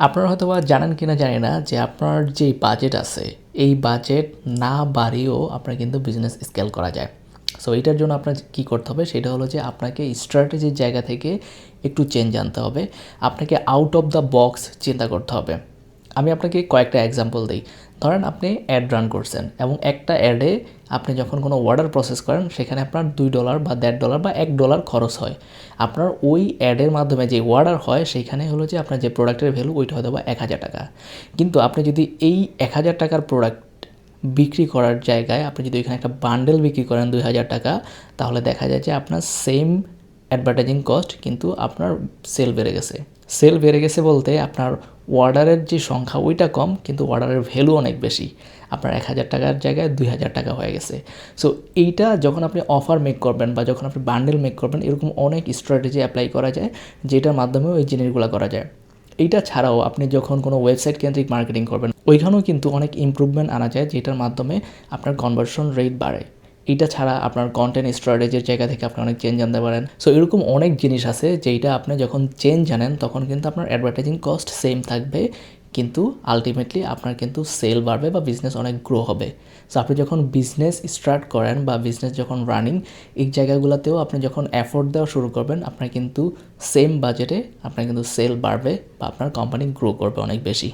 আপনারা হয়তোবা জানেন কিনা জানি না যে আপনার যে বাজেট আছে এই বাজেট না বাড়িয়েও আপনার কিন্তু বিজনেস স্কেল করা যায়। সো এইটার জন্য আপনার কী করতে হবে সেটা হলো যে আপনাকে স্ট্র্যাটেজির জায়গা থেকে একটু চেঞ্জ আনতে হবে, আপনাকে আউট অফ দ্য বক্স চিন্তা করতে হবে। আমি আপনাকে কয়েকটা এক্সাম্পল দিই। ধরেন আপনি অ্যাড রান করছেন এবং একটা অ্যাডে আপনি যখন কোনো অর্ডার প্রসেস করেন সেখানে আপনার $2 বা $1.5 বা $1 খরচ হয়। আপনার ওই অ্যাডের মাধ্যমে যে অর্ডার হয় সেইখানে হলো যে আপনার যে প্রোডাক্টের ভ্যালু ওইটা হয়তো বা 1,000 টাকা। কিন্তু আপনি যদি এই 1,000 টাকার প্রোডাক্ট বিক্রি করার জায়গায় আপনি যদি এখানে একটা বান্ডেল বিক্রি করেন 2,000 টাকা, তাহলে দেখা যায় যে আপনার সেম অ্যাডভার্টাইজিং কস্ট কিন্তু আপনার সেল বেড়ে গেছে। সেল বেড়ে গেছে বলতে আপনার অর্ডারের যে সংখ্যা ওইটা কম, কিন্তু অর্ডারের ভ্যালু অনেক বেশি। আপনার 1,000 টাকার জায়গায় 2,000 টাকা হয়ে গেছে। সো এইটা যখন আপনি অফার মেক করবেন বা যখন আপনি বান্ডেল মেক করবেন, এরকম অনেক স্ট্র্যাটেজি অ্যাপ্লাই করা যায় যেটার মাধ্যমেও এই জিনিসগুলো করা যায়। এইটা ছাড়াও আপনি যখন কোনো ওয়েবসাইট কেন্দ্রিক মার্কেটিং করবেন ওইখানেও কিন্তু অনেক ইমপ্রুভমেন্ট আনা যায় যেটার মাধ্যমে আপনার কনভার্সন রেট বাড়ে। এটা ছাড়া আপনার কন্টেন্ট স্ট্র্যাটেজির জায়গা থেকে আপনি অনেক চেঞ্জ আনতে পারেন। সো এরকম অনেক জিনিস আছে যেটা আপনি যখন চেঞ্জ জানেন তখন কিন্তু আপনার অ্যাডভার্টাইজিং কস্ট সেম থাকবে, কিন্তু আলটিমেটলি আপনার কিন্তু সেল বাড়বে বা বিজনেস অনেক গ্রো হবে। সো আপনি যখন বিজনেস স্টার্ট করেন বা বিজনেস যখন রানিং, এই জায়গাগুলোতেও আপনি যখন এফোর্ট দেওয়া শুরু করবেন আপনার কিন্তু সেম বাজেটে আপনার কিন্তু সেল বাড়বে বা আপনার কোম্পানি গ্রো করবে অনেক বেশি।